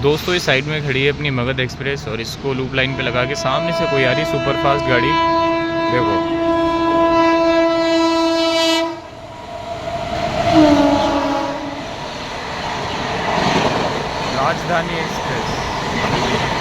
दोस्तों इस साइड में खड़ी है अपनी मगध एक्सप्रेस और इसको लूप लाइन पे लगा के सामने से कोई आ रही सुपर फास्ट गाड़ी। देखो राजधानी एक्सप्रेस।